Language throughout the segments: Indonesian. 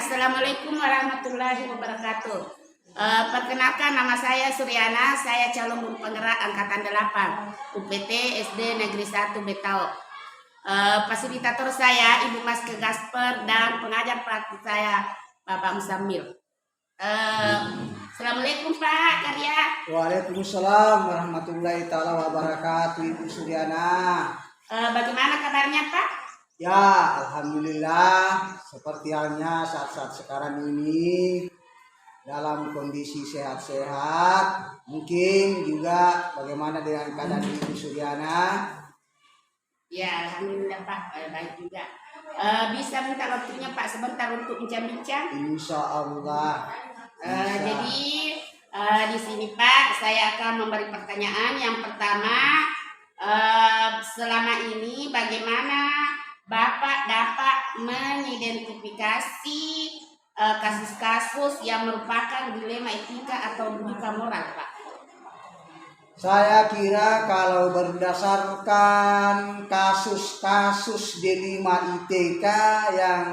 Assalamualaikum warahmatullahi wabarakatuh. Perkenalkan, nama saya Suryana, saya calon guru penggerak angkatan 8 UPT SD Negeri 1 Betau. Fasilitator saya Ibu Maske Gasper dan pengajar praktik saya Bapak Musamil. Assalamualaikum Pak Karya. Waalaikumsalam warahmatullahi taala wabarakatuh, Ibu Suryana. Bagaimana kabarnya Pak? Ya, alhamdulillah seperti halnya saat-saat sekarang ini dalam kondisi sehat-sehat. Mungkin juga bagaimana dengan keadaan Ibu Suryana? Ya, alhamdulillah Pak, baik juga. Bisa minta waktunya Pak sebentar untuk bincang-bincang? Insya Allah. Jadi di sini Pak, saya akan memberi pertanyaan. Yang pertama, selama ini bagaimana Bapak dapat mengidentifikasi kasus-kasus yang merupakan dilema etika atau logika moral, Pak? Saya kira kalau berdasarkan kasus-kasus dilema ITK yang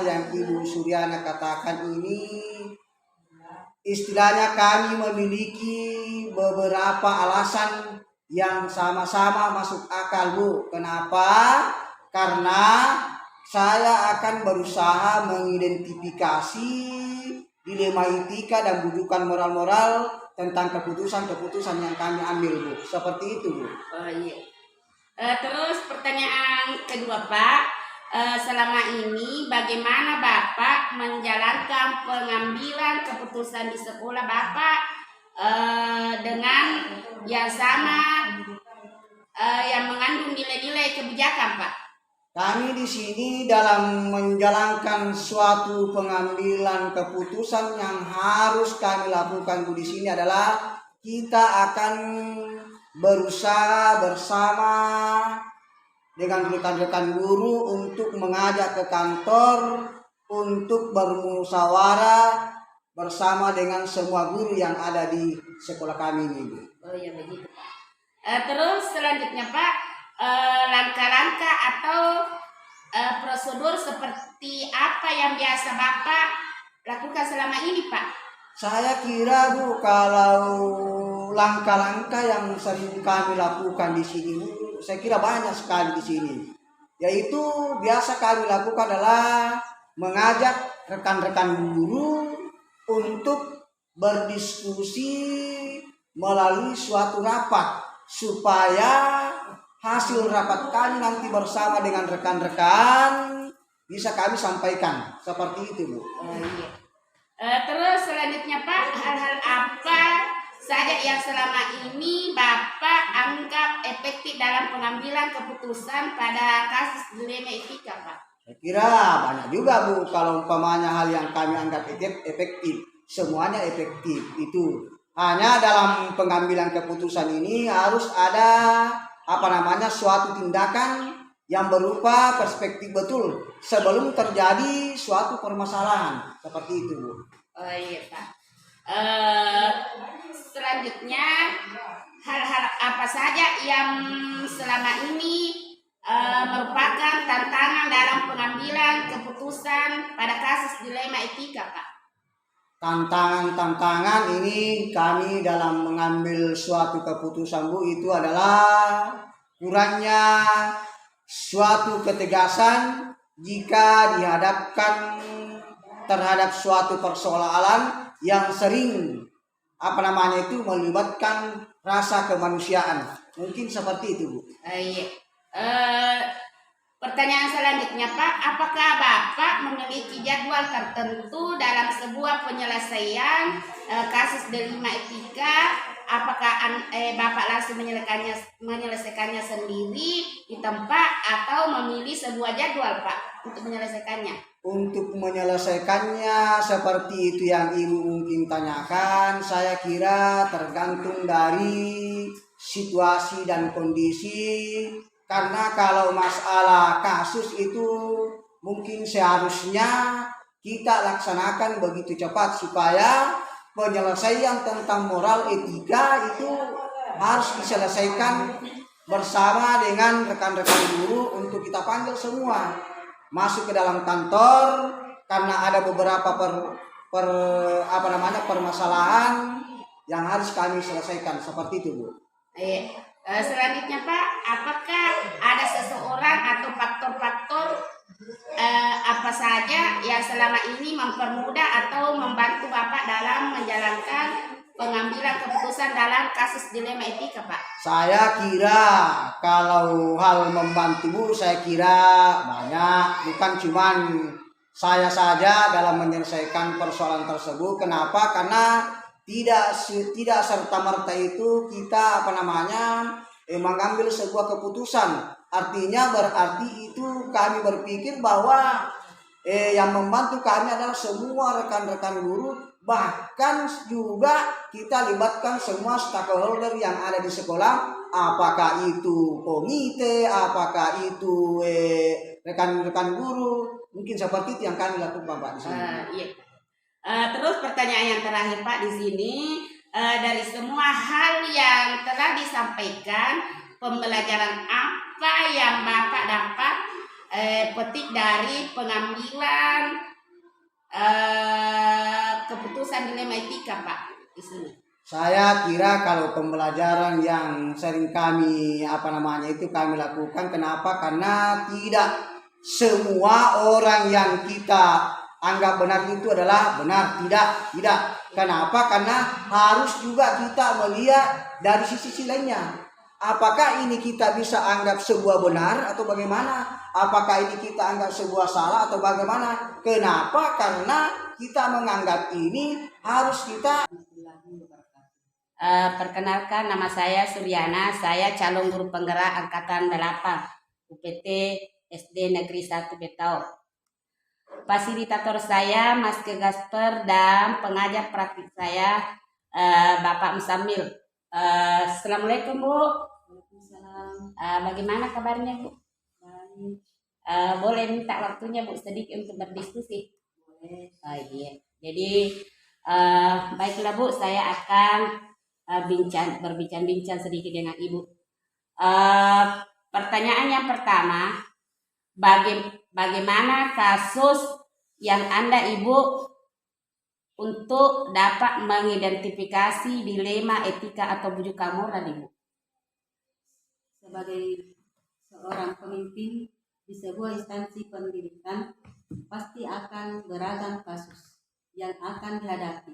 yang Ibu Suryana katakan ini, istilahnya kami memiliki beberapa alasan yang sama-sama masuk akal, Bu. Kenapa? Karena saya akan berusaha mengidentifikasi dilema etika dan bujukan moral-moral tentang keputusan-keputusan yang kami ambil, Bu. Seperti itu, Bu. Oh iya. Terus pertanyaan kedua, Pak. Selama ini bagaimana Bapak menjalankan pengambilan keputusan di sekolah Bapak dengan yang sama yang mengandung nilai-nilai kebijakan, Pak? Kami di sini dalam menjalankan suatu pengambilan keputusan yang harus kami lakukan di sini adalah kita akan berusaha bersama dengan rekan-rekan guru untuk mengajak ke kantor untuk bermusyawarah bersama dengan semua guru yang ada di sekolah kami ini. Oh iya begitu Pak. Terus selanjutnya Pak, langkah-langkah atau prosedur seperti apa yang biasa Bapak lakukan selama ini, Pak? Saya kira, Bu, kalau langkah-langkah yang sering kami lakukan di sini, Bu, saya kira banyak sekali di sini. Yaitu biasa kami lakukan adalah mengajak rekan-rekan guru untuk berdiskusi melalui suatu rapat supaya hasil rapat kami nanti bersama dengan rekan-rekan bisa kami sampaikan. Seperti itu, Bu. Iya. Terus selanjutnya Pak, hal-hal apa saja yang selama ini Bapak anggap efektif dalam pengambilan keputusan pada kasus dilema etika, Pak? Saya kira banyak juga, Bu, kalau umpamanya hal yang kami anggap efektif. Semuanya efektif. Itu hanya dalam pengambilan keputusan ini harus ada suatu tindakan yang berupa perspektif betul sebelum terjadi suatu permasalahan. Seperti itu, Bu. Oh iya, Pak. Selanjutnya hal-hal apa saja yang selama ini merupakan tantangan dalam pengambilan keputusan pada kasus dilema etika, Pak? Tantangan ini kami dalam mengambil suatu keputusan, Bu, itu adalah kurangnya suatu ketegasan jika dihadapkan terhadap suatu persoalan yang sering melibatkan rasa kemanusiaan. Mungkin seperti itu, Bu. Iya. Pertanyaan selanjutnya Pak, apakah Bapak memiliki jadwal tertentu dalam sebuah penyelesaian kasus dilema etika? Apakah Bapak langsung menyelesaikannya sendiri di tempat atau memilih sebuah jadwal Pak untuk menyelesaikannya? Untuk menyelesaikannya seperti itu yang Ibu mungkin tanyakan, saya kira tergantung dari situasi dan kondisi. Karena kalau masalah kasus itu mungkin seharusnya kita laksanakan begitu cepat supaya penyelesaian tentang moral etika itu harus diselesaikan bersama dengan rekan-rekan guru untuk kita panggil semua masuk ke dalam kantor karena ada beberapa permasalahan yang harus kami selesaikan seperti itu, Bu. Selanjutnya Pak, apakah ada seseorang atau faktor-faktor apa saja yang selama ini mempermudah atau membantu Bapak dalam menjalankan pengambilan keputusan dalam kasus dilema etika, Pak? Saya kira kalau hal membantu, Bu, saya kira banyak, bukan cuman saya saja dalam menyelesaikan persoalan tersebut. Kenapa? Karena tidak serta-merta itu kita mengambil sebuah keputusan. Artinya berarti itu kami berpikir bahwa yang membantu kami adalah semua rekan-rekan guru, bahkan juga kita libatkan semua stakeholder yang ada di sekolah, apakah itu komite, apakah itu rekan-rekan guru, mungkin seperti itu yang kami lakukan, Pak, di sini. Iya. Terus pertanyaan yang terakhir, Pak, di sini dari semua hal yang telah disampaikan, pembelajaran apa yang Bapak dapat petik dari pengambilan keputusan dilema etika, Pak, di sini? Saya kira kalau pembelajaran yang sering kami kami lakukan, kenapa? Karena tidak semua orang yang kita anggap benar itu adalah benar, tidak. Kenapa? Karena harus juga kita melihat dari sisi lainnya. Apakah ini kita bisa anggap sebuah benar atau bagaimana? Apakah ini kita anggap sebuah salah atau bagaimana? Kenapa? Karena kita menganggap ini harus kita. Perkenalkan, nama saya Suryana, saya calon guru penggerak angkatan 8 UPT SD Negeri 1 Betau. Fasilitator saya Mas Gasper dan pengajar praktik saya Bapak Musamil. Assalamualaikum, Bu. Waalaikumsalam. Bagaimana kabarnya, Bu? Baik. Boleh minta waktunya, Bu, sedikit untuk berdiskusi? Boleh. Iya. Jadi baiklah, Bu, saya akan berbincang-bincang sedikit dengan Ibu. Pertanyaan yang pertama, bagaimana kasus yang Anda, Ibu, untuk dapat mengidentifikasi dilema etika atau bujukan moral, Ibu? Sebagai seorang pemimpin di sebuah instansi pendidikan, pasti akan beragam kasus yang akan dihadapi.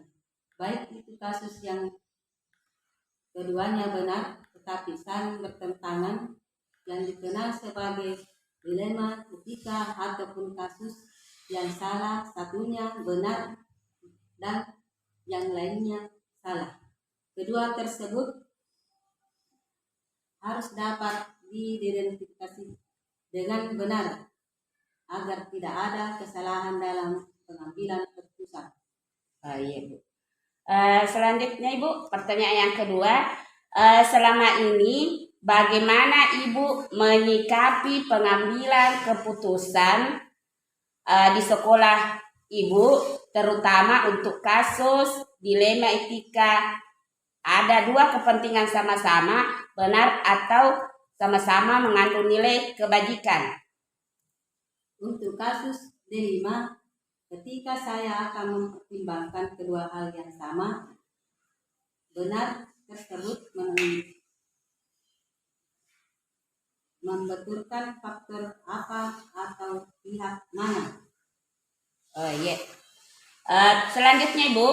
Baik itu kasus yang keduanya benar tetapi saling bertentangan, yang dikenal sebagai dilema etika, ataupun kasus yang salah satunya benar dan yang lainnya salah. Kedua tersebut harus dapat diidentifikasi dengan benar agar tidak ada kesalahan dalam pengambilan keputusan. Iya, Bu. Selanjutnya, Ibu, pertanyaan yang kedua, selama ini bagaimana Ibu menyikapi pengambilan keputusan di sekolah Ibu, terutama untuk kasus dilema etika? Ada dua kepentingan sama-sama, benar atau sama-sama mengandung nilai kebajikan. Untuk kasus dilema, ketika saya akan mempertimbangkan kedua hal yang sama, benar tersebut membetulkan faktor apa atau pihak mana. Iya. Selanjutnya, Ibu,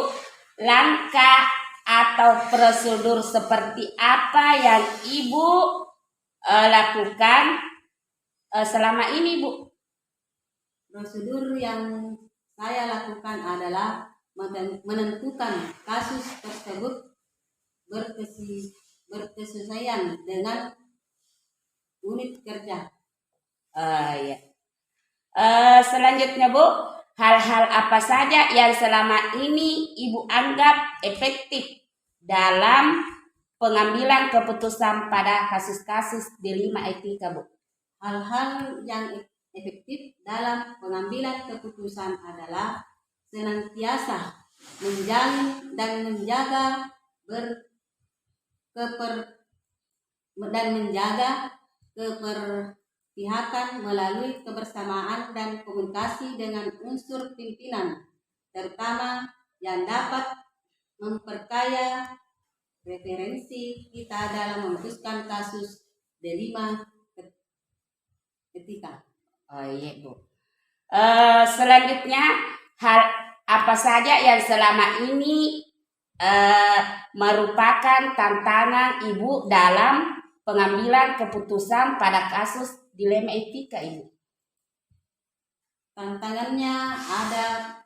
langkah atau prosedur seperti apa yang Ibu lakukan selama ini, Bu? Prosedur yang saya lakukan adalah menentukan kasus tersebut berkesesuaian dengan unit kerja. Iya. Selanjutnya, Bu, hal-hal apa saja yang selama ini Ibu anggap efektif dalam pengambilan keputusan pada kasus-kasus dilema etika, Bu? Hal-hal yang efektif dalam pengambilan keputusan adalah senantiasa menjalin dan menjaga kepercayaan pihakan melalui kebersamaan dan komunikasi dengan unsur pimpinan, terutama yang dapat memperkaya referensi kita dalam memutuskan kasus D5 etika. Oh iya Bu. Selanjutnya, hal apa saja yang selama ini merupakan tantangan Ibu dalam pengambilan keputusan pada kasus dilema etika Ibu? Tantangannya ada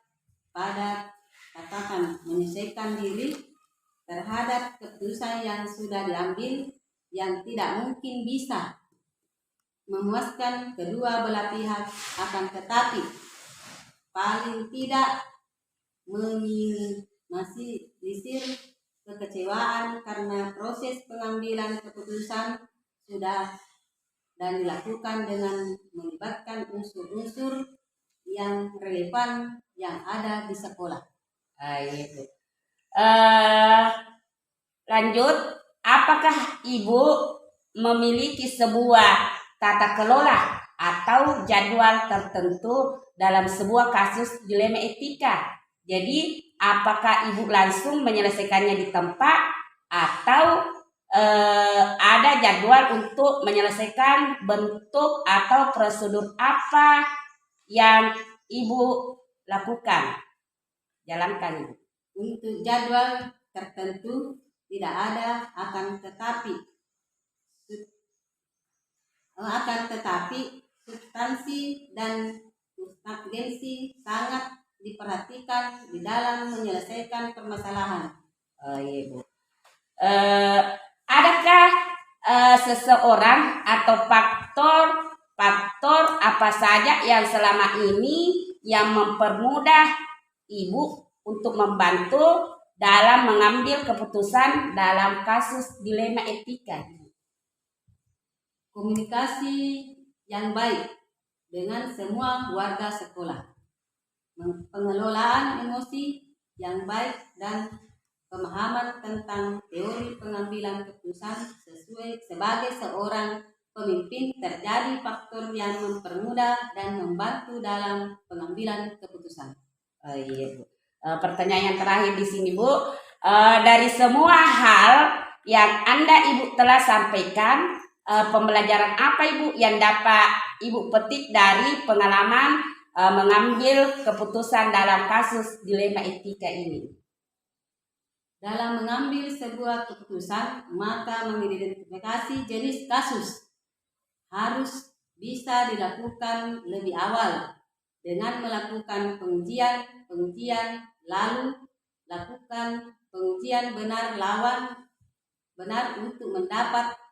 pada katakan menyesuaikan diri terhadap keputusan yang sudah diambil yang tidak mungkin bisa memuaskan kedua belah pihak, akan tetapi paling tidak meminimalisir kekecewaan karena proses pengambilan keputusan sudah dan dilakukan dengan melibatkan unsur-unsur yang relevan yang ada di sekolah. Iya Bu. Lanjut, apakah Ibu memiliki sebuah tata kelola atau jadwal tertentu dalam sebuah kasus dilema etika? Jadi, apakah Ibu langsung menyelesaikannya di tempat atau ada jadwal untuk menyelesaikan bentuk atau prosedur apa yang Ibu lakukan, jalankan Ibu? Untuk jadwal tertentu tidak ada, akan tetapi substansi dan urgensi sangat diperhatikan di dalam menyelesaikan permasalahan. Iya Bu. Adakah seseorang atau faktor apa saja yang selama ini yang mempermudah Ibu untuk membantu dalam mengambil keputusan dalam kasus dilema etika? Komunikasi yang baik dengan semua warga sekolah, pengelolaan emosi yang baik, dan pemahaman tentang teori pengambilan keputusan sebagai seorang pemimpin terjadi faktor yang mempermudah dan membantu dalam pengambilan keputusan. Iya Bu. Pertanyaan yang terakhir di sini Bu, dari semua hal yang Ibu telah sampaikan, pembelajaran apa Ibu yang dapat Ibu petik dari pengalaman mengambil keputusan dalam kasus dilema etika ini? Dalam mengambil sebuah keputusan, maka mengidentifikasi jenis kasus harus bisa dilakukan lebih awal dengan melakukan pengujian, lalu lakukan pengujian benar untuk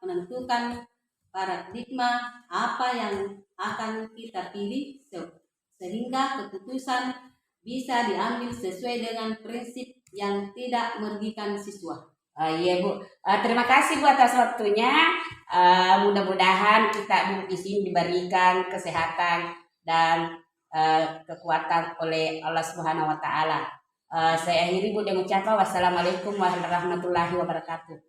menentukan paradigma apa yang akan kita pilih sehingga keputusan bisa diambil sesuai dengan prinsip yang tidak merugikan siswa. Iya Bu. Terima kasih Bu atas waktunya. Mudah-mudahan kita duduk di sini diberikan kesehatan dan kekuatan oleh Allah Subhanahu wa taala. Saya akhiri Bu dengan ucapan wassalamualaikum warahmatullahi wabarakatuh.